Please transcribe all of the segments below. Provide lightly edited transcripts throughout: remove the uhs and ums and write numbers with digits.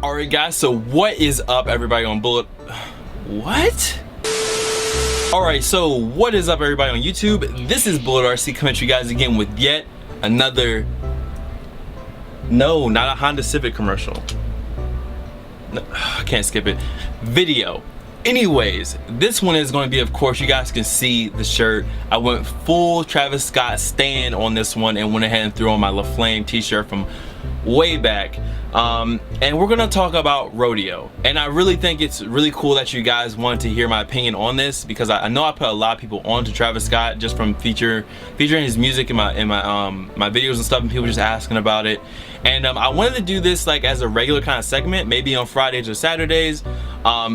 Alright guys, so what is up everybody on Bullet? What? Alright, so what is up everybody on YouTube? This is Bullet RC coming to you guys again with yet another, no, not a Honda Civic commercial. No, I can't skip it. Video. Anyways, this one is going to be, of course, you guys can see the shirt. I went full Travis Scott stan on this one and went ahead and threw on my La Flame t-shirt from way back. And we're gonna talk about Rodeo, and I really think it's really cool that you guys wanted to hear my opinion on this, because I know I put a lot of people on to Travis Scott just from featuring his music in my videos and stuff, and people just asking about it. And I wanted to do this like as a regular kind of segment, maybe on Fridays or Saturdays.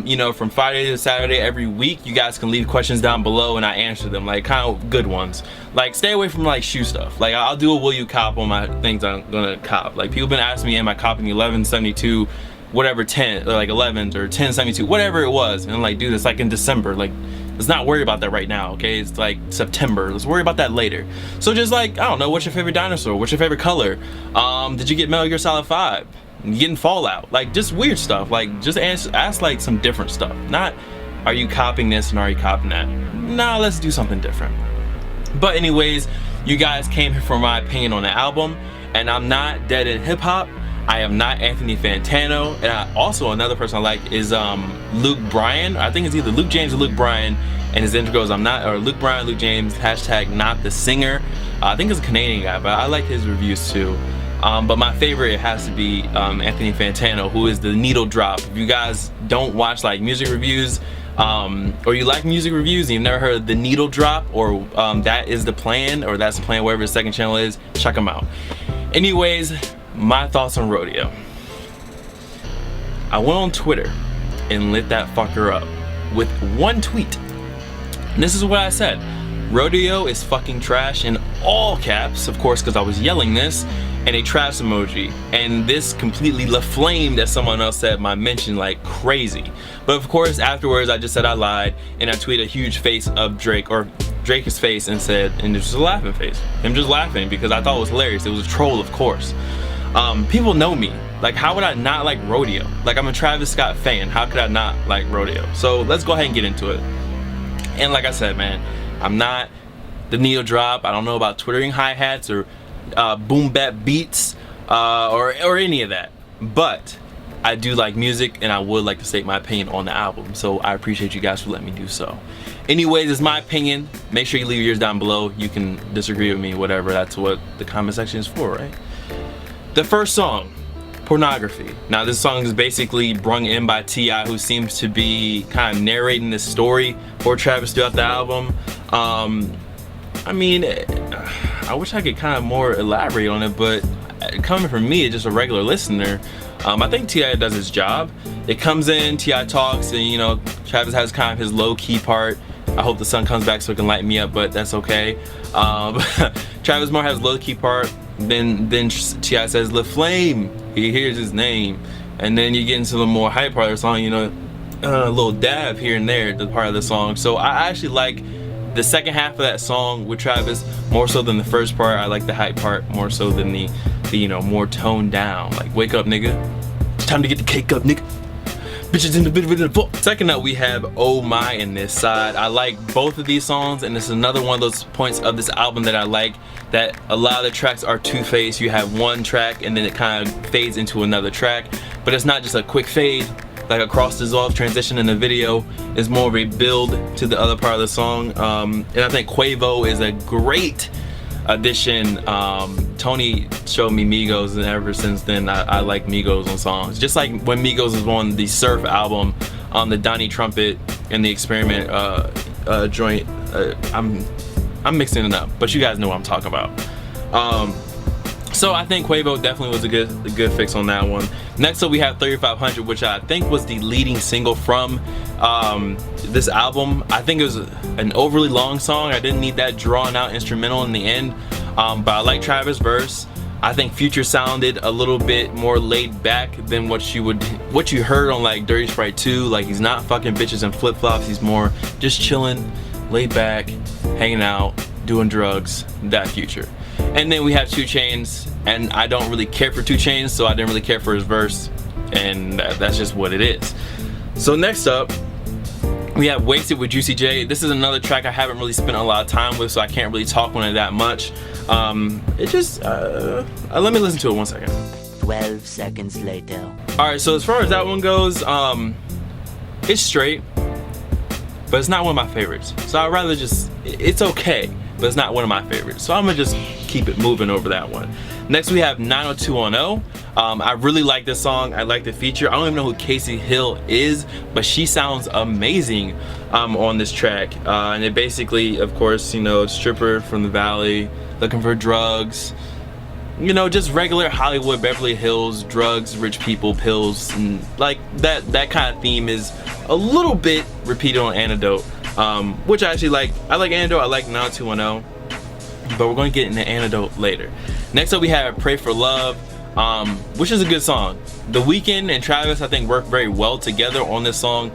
You know, from Friday to Saturday every week, you guys can leave questions down below and I answer them, like kind of good ones. Like stay away from like shoe stuff. Like I'll do a will you cop on my things I'm gonna cop. Like people been asking me, am I copping 1172 whatever 10 or like 11s or 1072 whatever it was, and I'm like, dude, it's like in December. Like let's not worry about that right now, okay? It's like September. Let's worry about that later. So just like, I don't know, what's your favorite dinosaur? What's your favorite color? Did you get Metal Gear Solid 5? Getting Fallout? Like just weird stuff. Like just ask like some different stuff. Not are you copying this and are you copying that? Nah, let's do something different. But anyways, you guys came here for my opinion on the album, and I'm not dead in hip hop. I am not Anthony Fantano, and also another person I like is Luke Bryan. I think it's either Luke James or Luke Bryan, and his intro goes, I'm not, or Luke Bryan, Luke James, hashtag not the singer. I think it's a Canadian guy, but I like his reviews too. But my favorite has to be Anthony Fantano, who is the needle drop. If you guys don't watch like music reviews, or you like music reviews and you've never heard of the needle drop, or that is the plan, or that's the plan, wherever his second channel is, check him out. Anyways, my thoughts on Rodeo. I went on Twitter and lit that fucker up with one tweet. And this is what I said. Rodeo is fucking trash, in all caps, of course, because I was yelling this, and a trash emoji. And this completely flamed, as someone else said, my mention like crazy. But of course, afterwards, I just said I lied, and I tweeted a huge face of Drake, or Drake's face, and said, and it was a laughing face. Him just laughing because I thought it was hilarious. It was a troll, of course. People know me. Like, how would I not like Rodeo? Like, I'm a Travis Scott fan. How could I not like Rodeo? So let's go ahead and get into it. And like I said, man, I'm not the needle drop. I don't know about twittering hi-hats or boom bap beats or any of that. But I do like music, and I would like to state my opinion on the album. So I appreciate you guys for letting me do so. Anyways, it's my opinion. Make sure you leave yours down below. You can disagree with me, whatever. That's what the comment section is for, right? The first song, Pornography. Now this song is basically brung in by T.I., who seems to be kind of narrating this story for Travis throughout the album. I mean, I wish I could kind of more elaborate on it, but coming from me, just a regular listener, I think T.I. does his job. It comes in, T.I. talks, and you know, Travis has kind of his low-key part. I hope the sun comes back so it can light me up, but that's okay. Travis more has low-key part. Then T.I. says La Flame. He hears his name, and then you get into the more hype part of the song. You know, a little dab here and there, the part of the song. So I actually like the second half of that song with Travis more so than the first part. I like the hype part more so than the you know, more toned down. Like, wake up, nigga. It's time to get the cake up, nigga. Bitches in the bit of the second up, we have Oh My in this side. I like both of these songs, and it's another one of those points of this album that I like, that a lot of the tracks are two-faced. You have one track and then it kind of fades into another track, but it's not just a quick fade like a cross dissolve transition in the video. It's more of a build to the other part of the song. And I think Quavo is a great addition. Tony showed me Migos, and ever since then I like Migos on songs. Just like when Migos was on the Surf album, on the Donnie Trumpet and the Experiment joint. I'm mixing it up, but you guys know what I'm talking about. So I think Quavo definitely was a good fix on that one. Next up we have 3500, which I think was the leading single from this album. I think it was an overly long song. I didn't need that drawn out instrumental in the end, but I like Travis' verse. I think Future sounded a little bit more laid back than what you heard on like Dirty Sprite 2. Like, he's not fucking bitches and flip flops. He's more just chilling, laid back, hanging out, doing drugs. That Future. And then we have 2 Chainz, and I don't really care for 2 Chainz, so I didn't really care for his verse. and that's just what it is. So next up, we have Wasted with Juicy J. This is another track I haven't really spent a lot of time with, so I can't really talk on it that much. It just, let me listen to it 1 second. 12 seconds later. Alright, so as far as that one goes, it's straight, but it's not one of my favorites. So I'd rather just, it's okay, but it's not one of my favorites. So I'm gonna just keep it moving over that one. Next we have 90210. I really like this song. I like the feature. I don't even know who Casey Hill is, but she sounds amazing on this track. And it basically, of course, you know, stripper from the valley, looking for drugs. You know, just regular Hollywood, Beverly Hills, drugs, rich people, pills, and like that kind of theme is a little bit repeated on Antidote, which I actually like. I like Antidote, I like 90210, but we're going to get into Antidote later. Next up we have Pray for Love, which is a good song. The Weeknd and Travis, I think, work very well together on this song.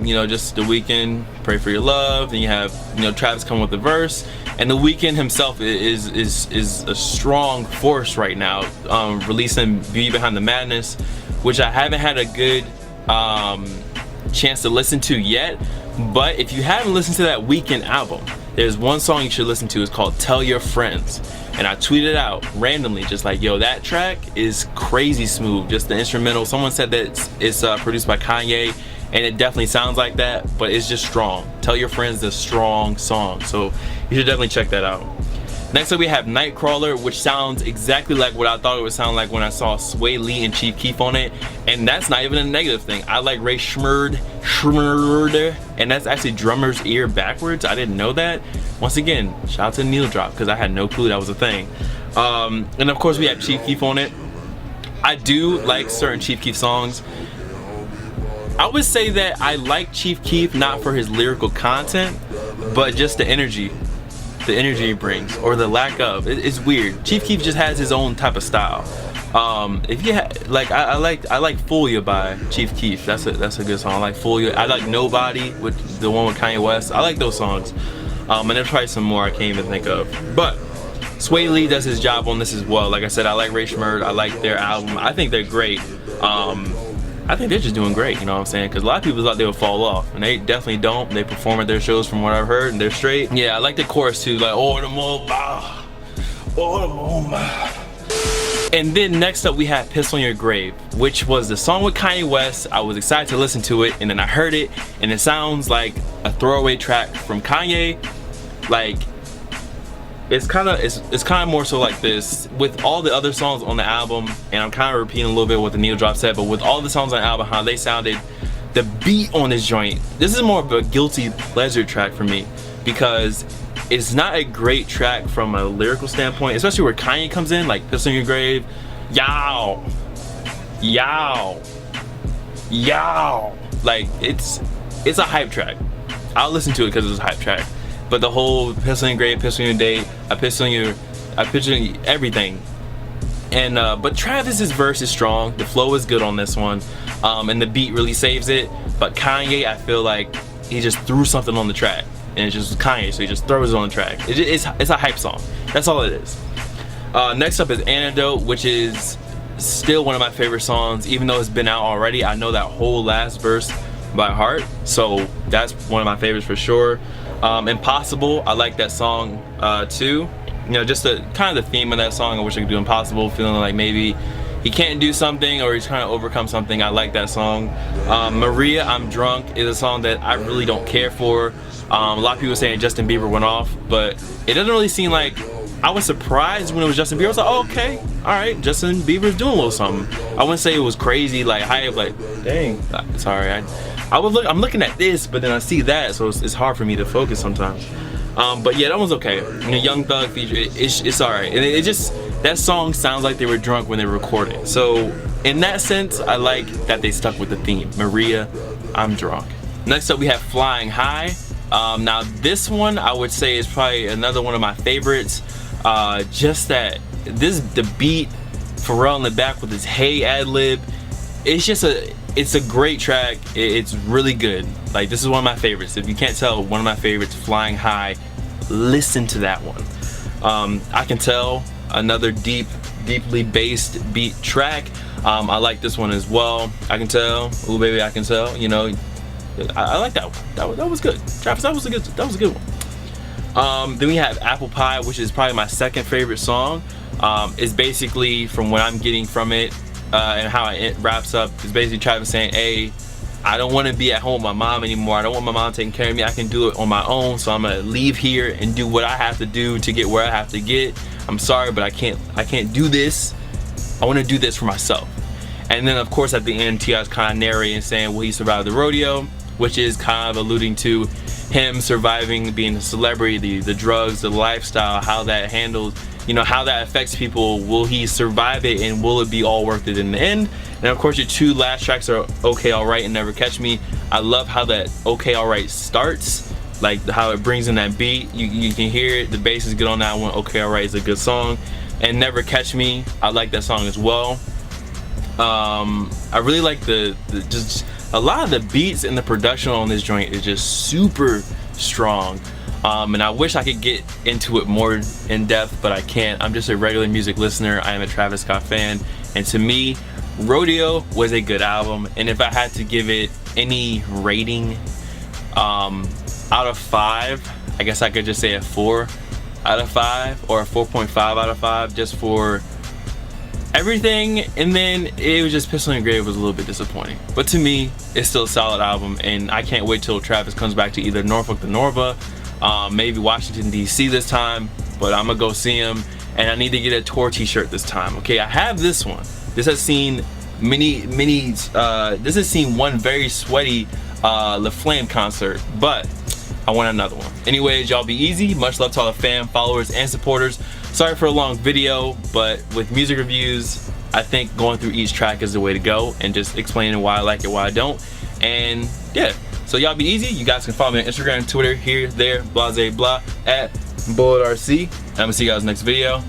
You know, just The Weeknd, Pray for Your Love, then you have, you know, Travis come with the verse, and The Weeknd himself is a strong force right now, releasing Beauty Behind the Madness, which I haven't had a good chance to listen to yet. But if you haven't listened to that Weeknd album, there's one song you should listen to. It's called Tell Your Friends. And I tweeted out randomly, just like, yo, that track is crazy smooth. Just the instrumental. Someone said that it's produced by Kanye, and it definitely sounds like that, but it's just strong. Tell Your Friends is a strong song, so you should definitely check that out. Next up we have Nightcrawler, which sounds exactly like what I thought it would sound like when I saw Sway Lee and Chief Keef on it, and that's not even a negative thing. I like Ray Schmurd, and that's actually drummer's ear backwards. I didn't know that. Once again, shout out to Needle Drop, because I had no clue that was a thing. And of course we have Chief Keef on it. I do like certain Chief Keef songs. I would say that I like Chief Keef not for his lyrical content, but just the energy he brings, or the lack of. It's weird. Chief Keef just has his own type of style. If you like, I like Fool Ya by Chief Keef. That's a good song. I like Fool Ya. I like Nobody, with the one with Kanye West. I like those songs. And there's probably some more I can't even think of. But Sway Lee does his job on this as well. Like I said, I like Ray Schmurd. I like their album. I think they're great. I think they're just doing great, you know what I'm saying? Because a lot of people thought they would fall off, and they definitely don't. They perform at their shows from what I've heard, and they're straight. Yeah, I like the chorus too, like, oh, the And then next up we have Piss on Your Grave, which was the song with Kanye West. I was excited to listen to it, and then I heard it, and it sounds like a throwaway track from Kanye. Like, it's kind of more so like this with all the other songs on the album, and I'm kind of repeating a little bit what the Needle Drop said, but with all the songs on the album, how they sounded, the beat on this joint, this is more of a guilty pleasure track for me, because it's not a great track from a lyrical standpoint, especially where Kanye comes in, like Piss on Your Grave, yow, yow, yow. Like, it's a hype track. I'll listen to it because it's a hype track. But the whole piss on your grave, piss on your date, I piss on everything. And but Travis's verse is strong. The flow is good on this one, and the beat really saves it. But Kanye, I feel like he just threw something on the track, and it's just Kanye, so he just throws it on the track. It's a hype song. That's all it is. Next up is Antidote, which is still one of my favorite songs, even though it's been out already. I know that whole last verse by heart, so that's one of my favorites for sure. Impossible, I like that song too. You know, just the kind of the theme of that song. I wish I could do Impossible, feeling like maybe he can't do something or he's trying to overcome something. I like that song. Maria, I'm Drunk is a song that I really don't care for. A lot of people saying Justin Bieber went off, but it doesn't really seem like. I was surprised when it was Justin Bieber. I was like, oh, okay, all right, Justin Bieber's doing a little something. I wouldn't say it was crazy, like hype, like dang. Sorry, I'm looking at this, but then I see that, so it's hard for me to focus sometimes. But yeah, that one's okay. You know, Young Thug feature, it's all right. And it just, that song sounds like they were drunk when they recorded it. So in that sense, I like that they stuck with the theme. Maria, I'm Drunk. Next up, we have Flying High. Now this one I would say is probably another one of my favorites. Just that the beat, Pharrell in the back with his hey ad-lib, it's a great track. It's really good. Like, this is one of my favorites. If you can't tell, one of my favorites, Flying High. Listen to that one. I Can Tell, another deeply bassed beat track. I like this one as well. I can tell. Ooh, baby, I can tell. You know, I like that one. That was good. Travis, that was a good one. Then we have Apple Pie, which is probably my second favorite song. It's basically, from what I'm getting from it and how it wraps up, is basically Travis saying, hey, I don't want to be at home with my mom anymore. I don't want my mom taking care of me. I can do it on my own. So I'm gonna leave here and do what I have to do to get where I have to get. I'm sorry, but I can't do this. I want to do this for myself. And then of course at the end, T.I.'s kind of narrating, saying, well, he survived the rodeo, which is kind of alluding to him surviving being a celebrity, the drugs, the lifestyle, how that handles, you know, how that affects people. Will he survive it, and will it be all worth it in the end? And of course your two last tracks are Okay Alright and Never Catch Me. I love how that Okay Alright starts, like how it brings in that beat. You can hear it, the bass is good on that one. Okay Alright is a good song. And Never Catch Me, I like that song as well. I really like the just a lot of the beats and the production on this joint is just super strong. And I wish I could get into it more in depth, but I can't. I'm just a regular music listener. I am a Travis Scott fan, and to me, Rodeo was a good album. And if I had to give it any rating out of 5, I guess I could just say a 4 out of 5 or a 4.5 out of 5, just for everything. And then it was just Pistol and Grave was a little bit disappointing, but to me it's still a solid album, and I can't wait till Travis comes back to either Norfolk the Norva, maybe Washington DC this time, but I'm gonna go see him, and I need to get a tour t-shirt this time. Okay, I have this one. This has seen this has seen one very sweaty La Flame concert, but I want another one. Anyways, y'all be easy. Much love to all the fam, followers, and supporters. Sorry for a long video, but with music reviews, I think going through each track is the way to go, and just explaining why I like it, why I don't. And yeah, so y'all be easy. You guys can follow me on Instagram, Twitter, here, there, blah, blah, at BulletRC. And I'm gonna see you guys next video.